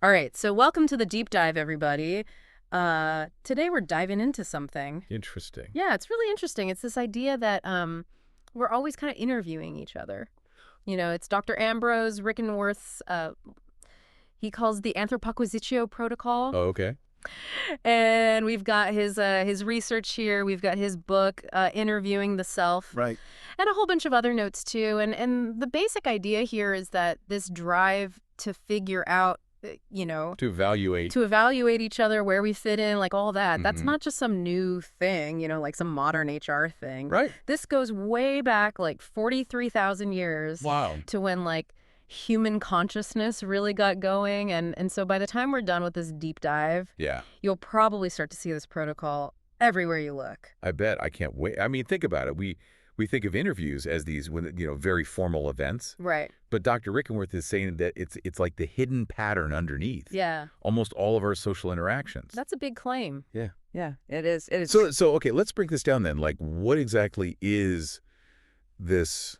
All right, so welcome to the deep dive, everybody. Today we're diving into something. Interesting. Yeah, it's really interesting. It's this idea that we're always kind of interviewing each other. You know, it's Dr. Ambrose Rickenworth's, he calls the Anthropoquisitio Protocol. Oh, okay. And we've got his research here. We've got his book, Interviewing the Self. Right. And a whole bunch of other notes, too. And the basic idea here is that this drive to figure out To evaluate. to evaluate each other, where we fit in, like all that. That's Mhm. not just some new thing, like some modern HR thing. Right. This goes way back, like 43,000 years Wow. to when, like, human consciousness really got going. And so by the time we're done with this deep dive, Yeah. you'll probably start to see this protocol everywhere you look. I bet. I can't wait. I mean, think about it. We think of interviews as these very formal events, Right. but Dr. Rickenworth is saying that it's like the hidden pattern underneath Yeah. almost all of our social interactions. That's a big claim. Yeah. Yeah, it is. It is. So okay, let's break this down then. Like, what exactly is this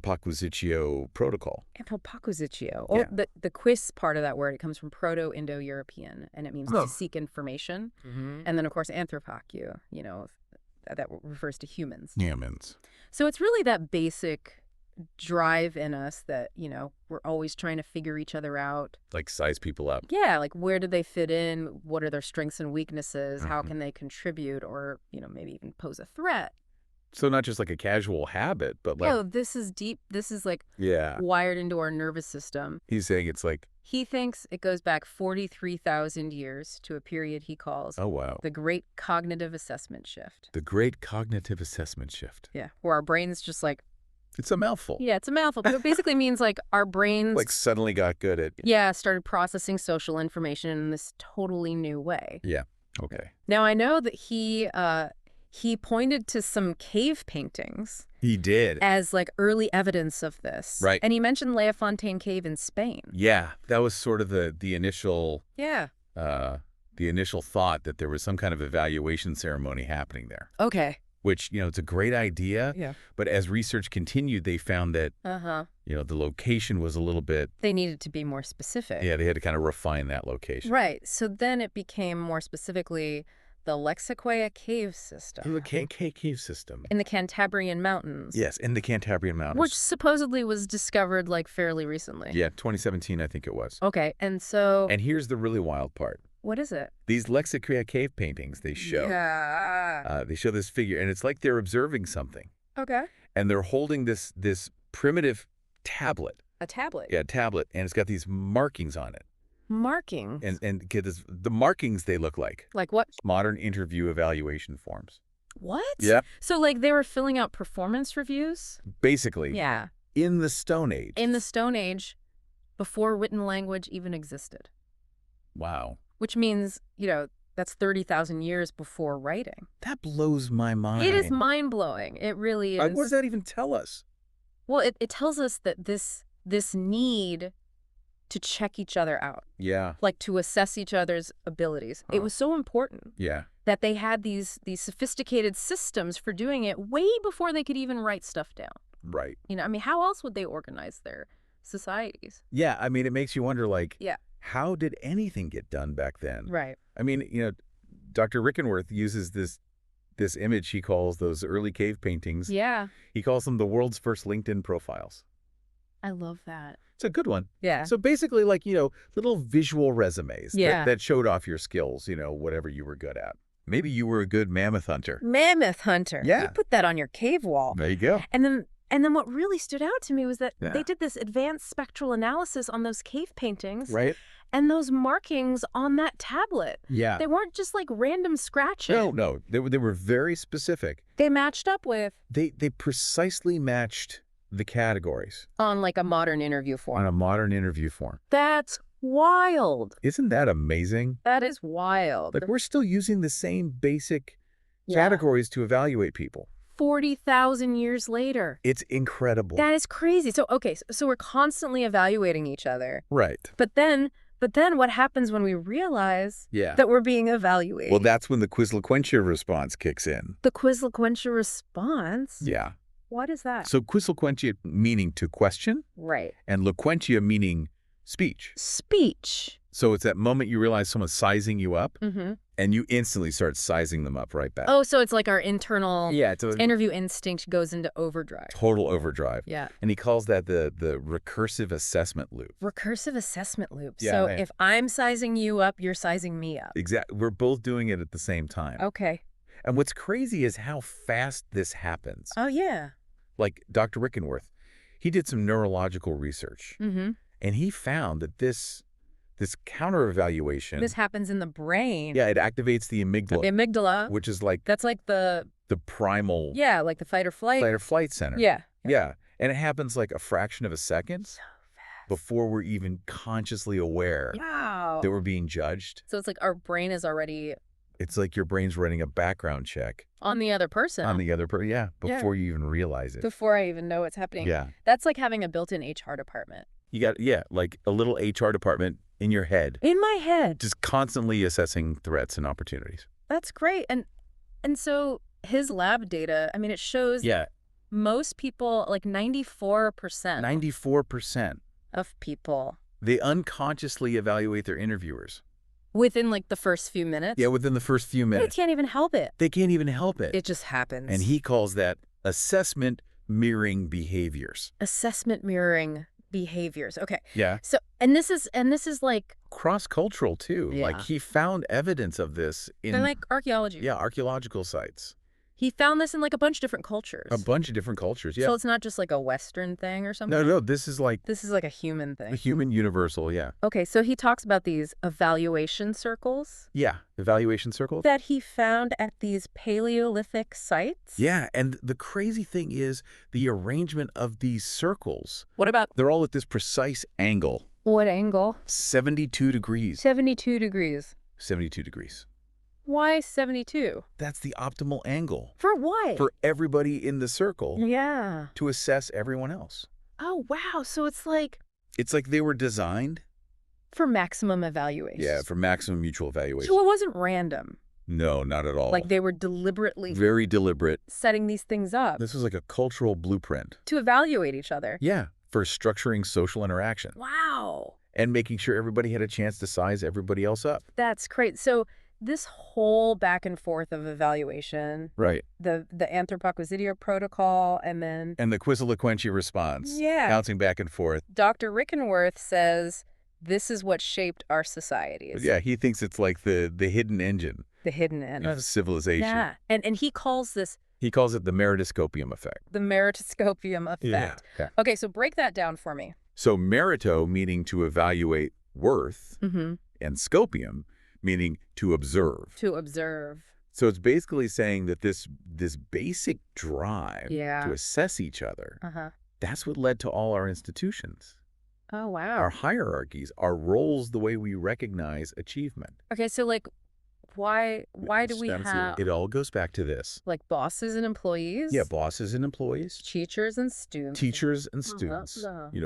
Anthropoquisitio Protocol? Anthropoquisitio. Yeah. The quis part of that word, it comes from Proto-Indo-European, and it means Oh. to seek information. Mm-hmm. And then, of course, anthropoku, that refers to humans. Humans. So it's really that basic drive in us that, we're always trying to figure each other out. Like size people up. Yeah, like where do they fit in? What are their strengths and weaknesses? How Mhm. can they contribute or, maybe even pose a threat? So not just like a casual habit, but like, Oh, this is deep. This is like yeah. wired into our nervous system. He's saying it's like, He thinks it goes back 43,000 years to a period he calls oh, wow. the Great Cognitive Assessment Shift. The Great Cognitive Assessment Shift. Yeah, where our brains just like, It's a mouthful. yeah, it's a mouthful, but it basically means like our brains, Like suddenly got good at. yeah, started processing social information in this totally new way. Yeah. Okay. Now, I know that he pointed to some cave paintings He did. as like early evidence of this. Right. And he mentioned La Fontaine Cave in Spain. Yeah. That was sort of the initial Yeah. thought that there was some kind of evaluation ceremony happening there, Okay. which, it's a great idea. Yeah. But as research continued, they found that, Uh-huh. the location was a little bit, They needed to be more specific. yeah, they had to kind of refine that location. Right. So then it became more specifically the Lexiquia cave system The cave system. in the Cantabrian Mountains. Yes, in the Cantabrian Mountains. Which supposedly was discovered like fairly recently. Yeah, 2017, I think it was. Okay. And so And here's the really wild part. what is it? These Lexiquia cave paintings, they show. Yeah. They show this figure, and it's like they're observing something. Okay. And they're holding this primitive tablet. A tablet. Yeah, tablet, and it's got these markings on it. Markings. And get this, the markings they look like Like what? modern interview evaluation forms. What? Yeah. So like they were filling out performance reviews? Basically, Yeah. in the Stone Age. In the Stone Age, before written language even existed. Wow. Which means, that's 30,000 years before writing. That blows my mind. It is mind-blowing. It really is. What does that even tell us? Well, it tells us that this need to check each other out, Yeah. like to assess each other's abilities. It Huh. was so important Yeah. that they had these sophisticated systems for doing it way before they could even write stuff down. Right. How else would they organize their societies? Yeah, I mean, it makes you wonder, like, Yeah. how did anything get done back then? Right. I mean, Dr. Rickenworth uses this image he calls those early cave paintings. Yeah. He calls them the world's first LinkedIn profiles. I love that. It's a good one. Yeah. So basically, like, little visual resumes Yeah. that showed off your skills, whatever you were good at. Maybe you were a good mammoth hunter. Mammoth hunter. Yeah. You put that on your cave wall. There you go. And then what really stood out to me was that Yeah. they did this advanced spectral analysis on those cave paintings Right? and those markings on that tablet. Yeah. They weren't just like random scratching. No. They were very specific. They matched up with They precisely matched the categories on like a modern interview form. on a modern interview form. That's wild. Isn't that amazing? That is wild. Like, we're still using the same basic Yeah. categories to evaluate people. 40,000 years later. It's incredible. That is crazy. So, okay, so we're constantly evaluating each other. Right. But then what happens when we realize Yeah. that we're being evaluated? Well, that's when the Quizlequentia response kicks in. The Quizlequentia response? Yeah. What is that? So Quizlequentia meaning to question, Right. and loquentia meaning speech. Speech. So it's that moment you realize someone's sizing you up, Mm-hmm. and you instantly start sizing them up right back. Oh, so it's like our internal Yeah, it's a interview instinct goes into overdrive. total overdrive. Yeah. And he calls that the recursive assessment loop. Recursive assessment loop. Yeah, So man. if I'm sizing you up, you're sizing me up. Exactly. We're both doing it at the same time. Okay. And what's crazy is how fast this happens. Oh, yeah. Like Dr. Rickenworth, he did some neurological research, Mm-hmm. and he found that this counter-evaluation, This happens in the brain. yeah, it activates the The amygdala, amygdala. which is like That's like the primal like the fight or flight. fight or flight center. Yeah. Yeah. And it happens like a fraction of a second before we're even consciously aware Wow. that we're being judged. So it's like our brain is already It's like your brain's running a background check on the other person on the other person. Yeah, before you even realize it. before I even know what's happening. Yeah. That's like having a built-in HR department. You got, like a little HR department in your head, In my head. just constantly assessing threats and opportunities. That's great. And so his lab data, I mean, it shows Yeah, most people, like 94% 94%. of people They unconsciously evaluate their interviewers. within like the first few minutes. Yeah, within the first few They minutes. can't even help it. They can't even help it. It just happens. And he calls that assessment mirroring behaviors. Assessment mirroring behaviors. Okay. Yeah. So, and this is like, Cross-cultural, too. Yeah. Like, he found evidence of this in, they're like archaeology. yeah, archaeological sites. He found this in like a bunch of different cultures. A bunch of different cultures, yeah. So it's not just like a Western thing or something? No, this is like This is like a human a thing. human universal, yeah. Okay, so he talks about these evaluation circles Yeah, evaluation circles. that he found at these Paleolithic sites. Yeah, and the crazy thing is the arrangement of these circles. What about They're all at this precise angle, what angle? 72 degrees. 72 degrees. 72 degrees. Why 72? That's the optimal angle For what? for everybody in the circle Yeah. to assess everyone else. Oh, wow. So it's like It's like they were designed, for maximum evaluation. yeah, for maximum mutual evaluation. So it wasn't random. No, not at all. Like they were deliberately Very deliberate. setting these things up This was like a cultural blueprint. to evaluate each other. Yeah, for structuring social interaction Wow. and making sure everybody had a chance to size everybody else up. That's great. So this whole back and forth of evaluation, Right. the Anthropoquisitio Protocol, and then And the Quizziloquentia response. Yeah. Bouncing back and forth. Dr. Rickenworth says this is what shaped our societies. Yeah, he thinks it's like the hidden engine The hidden end. of civilization. Yeah. And he calls this He calls it the meritoscopium effect. the meritoscopium effect. Yeah. Okay, so break that down for me. So merito meaning to evaluate worth, Mm-hmm. and scopium meaning to observe. To observe. So it's basically saying that this basic drive Yeah. to assess each other, Uh-huh. that's what led to all our institutions, Oh, wow. our hierarchies, our roles, the way we recognize achievement. Okay, so like why do we have It all goes back to this. like bosses and employees? Yeah, bosses and employees, Teachers and students. teachers and students,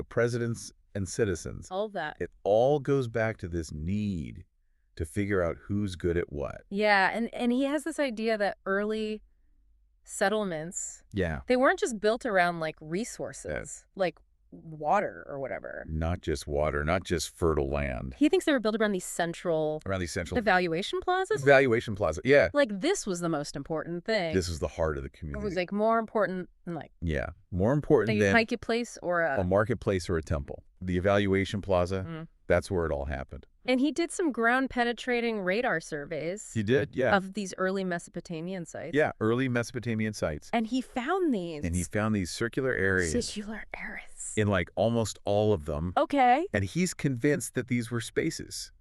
presidents and citizens. All that. It all goes back to this need to figure out who's good at what. Yeah, and he has this idea that early settlements, Yeah. they weren't just built around like resources, like water or whatever. Not just water, not just fertile land. He thinks they were built around these central Around these central evaluation plazas. evaluation plaza. Yeah. Like this was the most important thing. This is the heart of the It community. was like more important than like Yeah. More important a than marketplace or a a. marketplace or a temple. The evaluation plaza, Mm. that's where it all happened. And he did some ground penetrating radar surveys He did, yeah. of these early Mesopotamian sites. Yeah, early Mesopotamian sites. And he found these. And he found these circular areas circular areas. in like almost all of them. Okay. And he's convinced that these were spaces.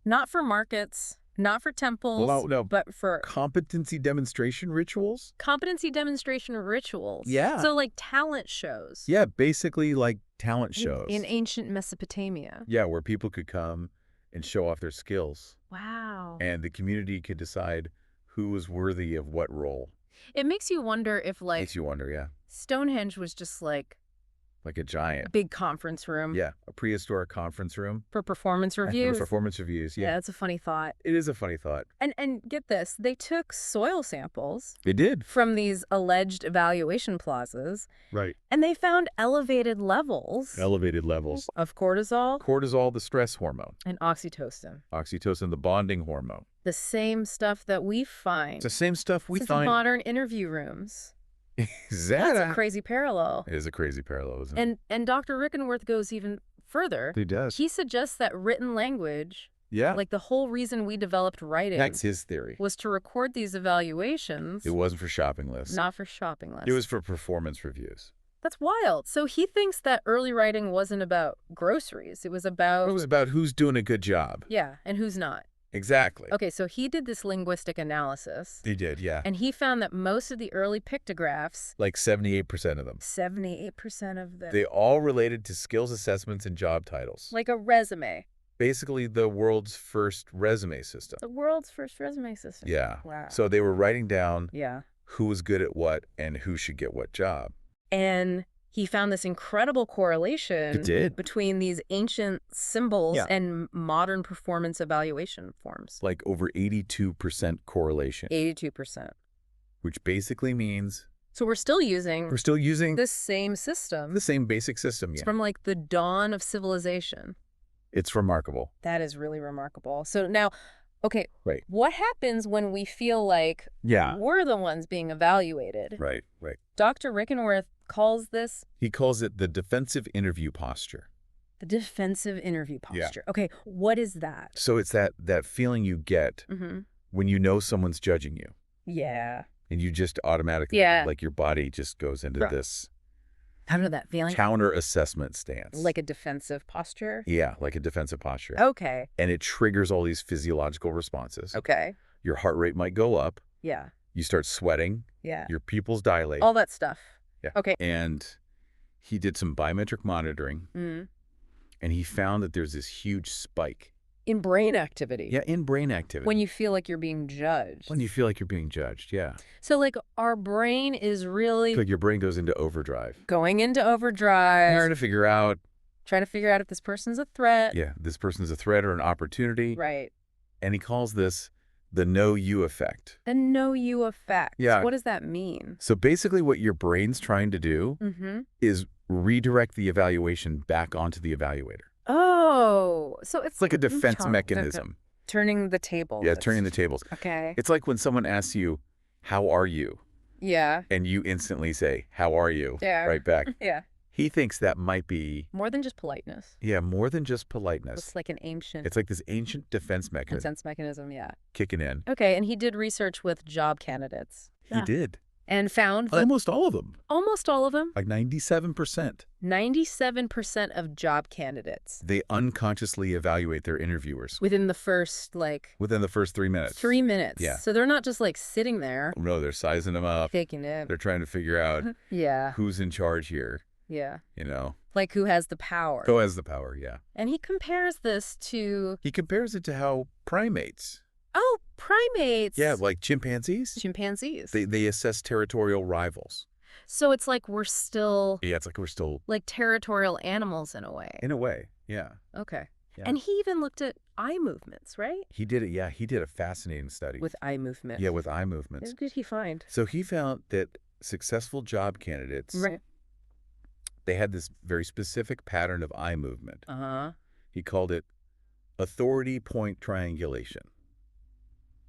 Not for markets, not for temples, Well, no. but for Competency demonstration rituals? competency demonstration rituals. Yeah. So like talent shows. Yeah, basically like talent shows. In ancient Mesopotamia. Yeah, where people could come and show off their skills. Wow. And the community could decide who was worthy of what role. It makes you wonder if like Makes you wonder, yeah. Stonehenge was just like Like a A giant. big conference room Yeah, a prehistoric conference room. for performance For reviews. performance reviews, Yeah, yeah. that's a funny thought. It is a funny thought. And get this, they took soil samples It did. from these alleged evaluation plazas, Right. and they found elevated levels Elevated levels. of cortisol Cortisol, the stress hormone. and oxytocin. Oxytocin, the bonding hormone. The same stuff that we find It's the same stuff we since find. modern interview rooms. Is That's that a crazy parallel. It is a crazy parallel, isn't it? And Dr. Rickenworth goes even further. He does. He suggests that written language, Yeah. like the whole reason we developed writing, That's his theory. was to record these evaluations, It wasn't for shopping lists. not for shopping lists. It was for performance reviews. That's wild. So he thinks that early writing wasn't about groceries. It was about, It was about who's doing a good job. yeah, and who's not. Exactly. Okay, so he did this linguistic analysis, He did, yeah. and he found that most of the early pictographs, Like 78% of them. 78% of them, They all related to skills assessments and job titles. like a resume, Basically the world's first resume system. the world's first resume system. Yeah. Wow. So they were writing down Yeah. who was good at what and who should get what job. And he found this incredible correlation It did. between these ancient symbols Yeah. and modern performance evaluation forms. Like over 82% correlation, 82%. which basically means So we're still using we're still using this same system. the same basic system. It's Yeah. from like the dawn of civilization. It's remarkable. That is really remarkable. So now, okay, Right. what happens when we feel like Yeah. we're the ones being evaluated? Right, right. Dr. Rickenworth calls this He calls it the defensive interview posture. the defensive interview Yeah. posture. Okay, what is that? So it's that feeling you get Mm-hmm. when you know someone's judging you. Yeah. And you just automatically, Yeah. like your body just goes into Right. this I don't know that feeling. counter-assessment stance. Like a defensive posture? Yeah, like a defensive posture. Okay. And it triggers all these physiological responses. Okay. Your heart rate might go up. Yeah. You start sweating. Yeah. Your pupils dilate. All that stuff. Yeah. Okay. And he did some biometric monitoring, Mm. and he found that there's this huge spike. In brain activity. Yeah, in brain activity. When you feel like you're being judged. When you feel like you're being judged, yeah. So like our brain is really Like your brain goes into overdrive. going into overdrive, Trying to figure out, if this person's a threat. yeah, this person's a threat or an opportunity. Right. And he calls this the know you effect. The know you effect. Yeah. What does that mean? So basically what your brain's trying to do Mm-hmm. is redirect the evaluation back onto the evaluator. Oh, so it's It's like a defense Okay. mechanism. Turning the tables. Yeah, turning the tables. Okay. It's like when someone asks you, how are you? Yeah. And you instantly say, how are you? Yeah. Right back. Yeah. He thinks that might be, More than just politeness. yeah, more than just politeness. It's like an ancient It's like this ancient defense mechanism defense mechanism. Yeah. kicking in. Okay, and he did research with job candidates. He did. And found that Almost all of them. almost all of them, Like 97%. 97% of job candidates They unconsciously evaluate their interviewers within the first, like, within the first 3 minutes. 3 minutes. Yeah. So they're not just, like, sitting there No, they're sizing them up. taking it. They're trying to figure out Yeah. who's in charge here, Yeah. you know. Like, who has the power? Who has the power, yeah. And he compares this to, He compares it to how primates, oh, primates. yeah, like chimpanzees, Chimpanzees. they assess territorial rivals. So it's like we're still, Yeah, it's like we're still, like, territorial animals in a way. in a way, yeah. Okay. Yeah. And he even looked at eye movements, right? He did it, yeah. He did a fascinating study. With eye movements. Yeah, with eye movements. What did he find? So he found that successful job candidates, they had this very specific pattern of eye movement. Uh-huh. He called it authority point triangulation.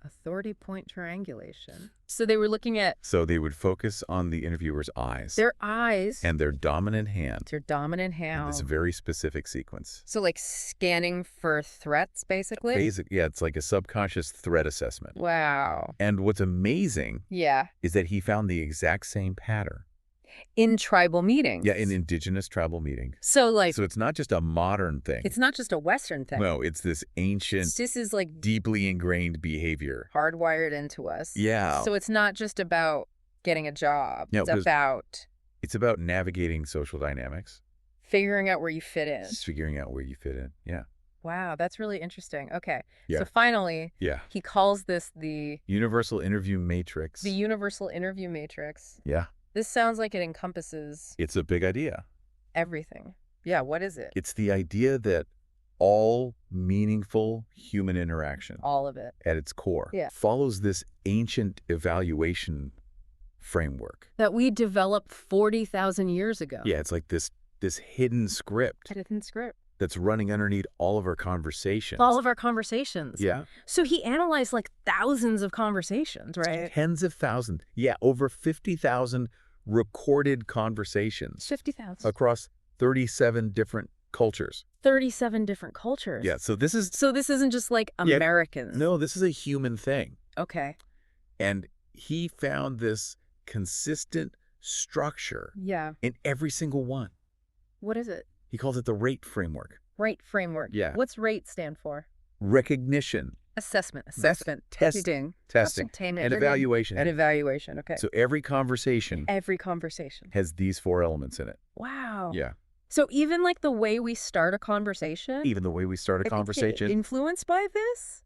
Authority point triangulation. So they were looking at So they would focus on the interviewer's eyes their eyes, and their dominant hand their dominant in hand. this very specific sequence. So like scanning for threats, basically? Yeah, it's like a subconscious threat assessment. Wow. And what's amazing Yeah. is that he found the exact same pattern. In tribal meetings. Yeah, in indigenous tribal meetings. So like, So it's not just a modern thing. it's not just a Western thing. No, it's this ancient, This is like deeply ingrained behavior. hardwired into us. Yeah. So it's not just about getting a job. No, It's 'cause- about It's about navigating social dynamics, figuring out where you fit in. just figuring out where you fit in. Yeah. Wow, that's really interesting. Okay. Yeah. So finally, Yeah. he calls this the Universal interview matrix. universal interview matrix. Yeah. This sounds like it encompasses It's a big idea. Everything. Yeah, what is it? It's the idea that all meaningful human interaction All of it. at its core Yeah. follows this ancient evaluation framework. That we developed 40,000 years ago. Yeah, it's like this hidden script Hidden script. that's running underneath all of our conversations. All of our conversations. Yeah. So he analyzed like thousands of conversations, right? Tens of thousands. Yeah, over 50,000 recorded conversations 50,000. across 37 different cultures. 37 different cultures. Yeah, so this is... So this isn't just like Yeah. Americans. No, this is a human thing. Okay. And he found this consistent structure Yeah. in every single one. What is it? He calls it the RATE framework. Rate framework. Yeah. What's rate stand for? Recognition, Assessment. That's Assessment. testing, Ascertainment. and evaluation. And evaluation. Okay. So every conversation Every conversation. has these 4 elements in it. Wow. Yeah. So even like the way we start a conversation. Even the way we start a I think conversation. influenced by this?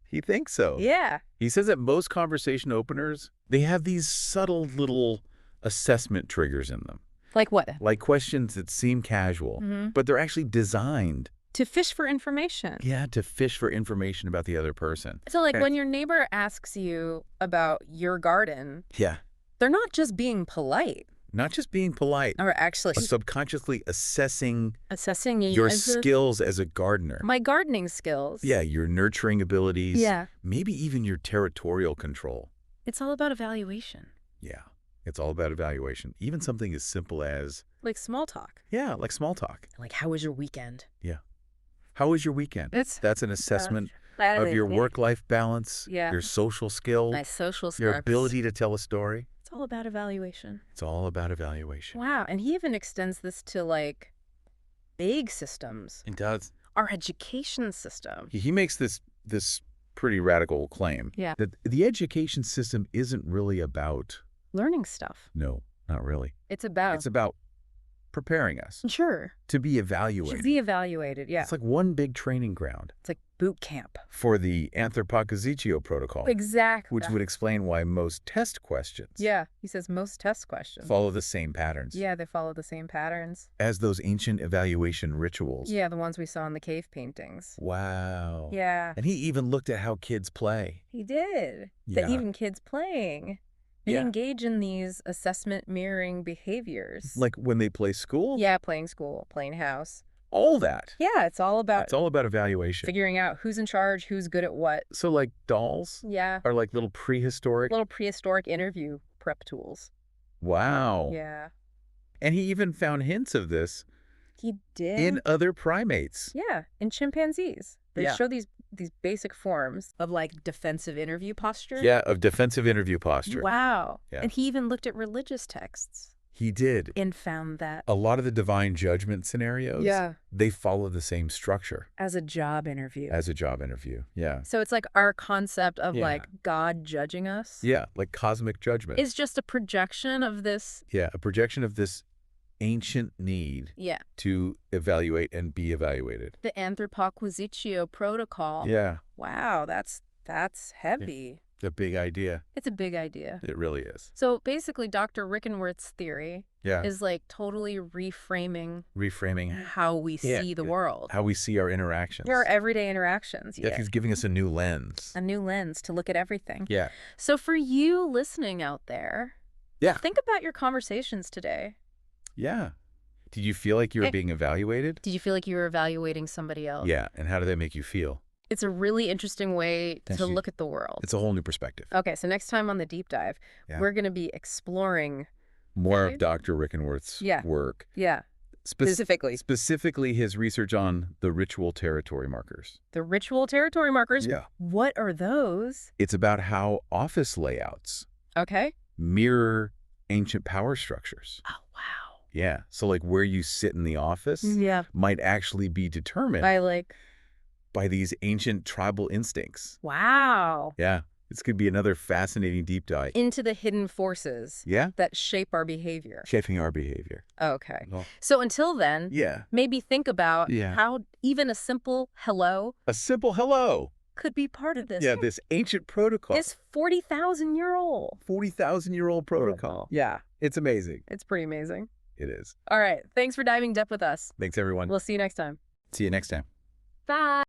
He thinks so. Yeah. He says that most conversation openers, they have these subtle little assessment triggers in them. Like what? Like questions that seem casual, but they're actually designed, To fish for information. to fish for information about the other person. So like Okay. when your neighbor asks you about your garden, Yeah. they're not just being polite Not just being polite, or actually but subconsciously assessing assessing you your as skills as a gardener. my gardening skills. Yeah, your nurturing abilities. Yeah. Maybe even your territorial control. It's all about evaluation. Yeah. It's all about evaluation. Even something as simple as, Like small talk. yeah, like small talk. Like, how was your weekend? Yeah. How was your weekend? That's an assessment of your work-life balance, Yeah. your social skills, My social skills. your ability to tell a story. It's all about evaluation. It's all about evaluation. Wow. And he even extends this to like big systems. It does. Our education system. He makes this pretty radical claim Yeah. that the education system isn't really about, Learning stuff. no, not really. It's about. It's about preparing us Sure. to be Should evaluated. be evaluated. Yeah. It's like one big training ground It's like boot camp. for the Anthropoquisitio Protocol, Exactly. which would explain why most test questions Yeah. He says most test questions. follow the same patterns Yeah, they follow the same patterns. as those ancient evaluation rituals. Yeah, the ones we saw in the cave paintings. Wow. Yeah. And he even looked at how kids play. He did. Yeah. That even kids playing, they Yeah. engage in these assessment mirroring behaviors. Like when they play school. Yeah, playing school, playing house. All that. Yeah, it's all about It's all about evaluation. figuring out who's in charge, who's good at what. So like dolls Yeah. are like little prehistoric. Little prehistoric interview prep tools. Wow. Yeah. And he even found hints of this He did. in other primates. Yeah, in chimpanzees. They Yeah. show these basic forms of like defensive interview posture. Yeah, of defensive interview posture. Wow. Yeah. And he even looked at religious texts He did. and found that A lot of the divine judgment scenarios, Yeah. they follow the same structure as a job interview. as a job interview. Yeah. So it's like our concept of Yeah. like God judging us Yeah, like cosmic judgment. is just a projection of this. Yeah, a projection of this ancient need Yeah. to evaluate and be evaluated. The Anthropoquisitio Protocol. Yeah, Wow, that's heavy. the big idea. It's a big idea. It really is. So basically, Dr. Rickenworth's theory Yeah, is like totally reframing reframing how we Yeah. see the world. how we see our interactions. Our everyday interactions. Yeah, he's giving us a new lens. A new lens to look at everything. Yeah. So for you listening out there, Yeah. think about your conversations today. Yeah. Did you feel like you were being evaluated? Did you feel like you were evaluating somebody else? Yeah, and how did that make you feel? It's a really interesting way Thank to you. look at the world. It's a whole new perspective. Okay, so next time on the deep dive, Yeah. we're going to be exploring. More Okay. of Dr. Rickenworth's Yeah. work. Yeah, specifically. Specifically his research on the ritual territory markers. The ritual territory markers. Yeah. What are those? It's about how office layouts Okay. mirror ancient power structures. Oh, wow. Yeah. So like where you sit in the office Yeah. might actually be determined I like, by these ancient tribal instincts. wow. Yeah. This could be another fascinating deep dive. Into the hidden forces Yeah. that shape our behavior. Shaping our behavior. Okay. Well, So until then, yeah. maybe think about Yeah. how even a simple hello A simple hello. could be part of this. Yeah, this ancient protocol. This 40,000-year-old. 40,000-year-old protocol. Yeah. It's amazing. It's pretty amazing. It is. All right. Thanks for diving deep with us. Thanks, everyone. We'll see you next time. See you next time. Bye.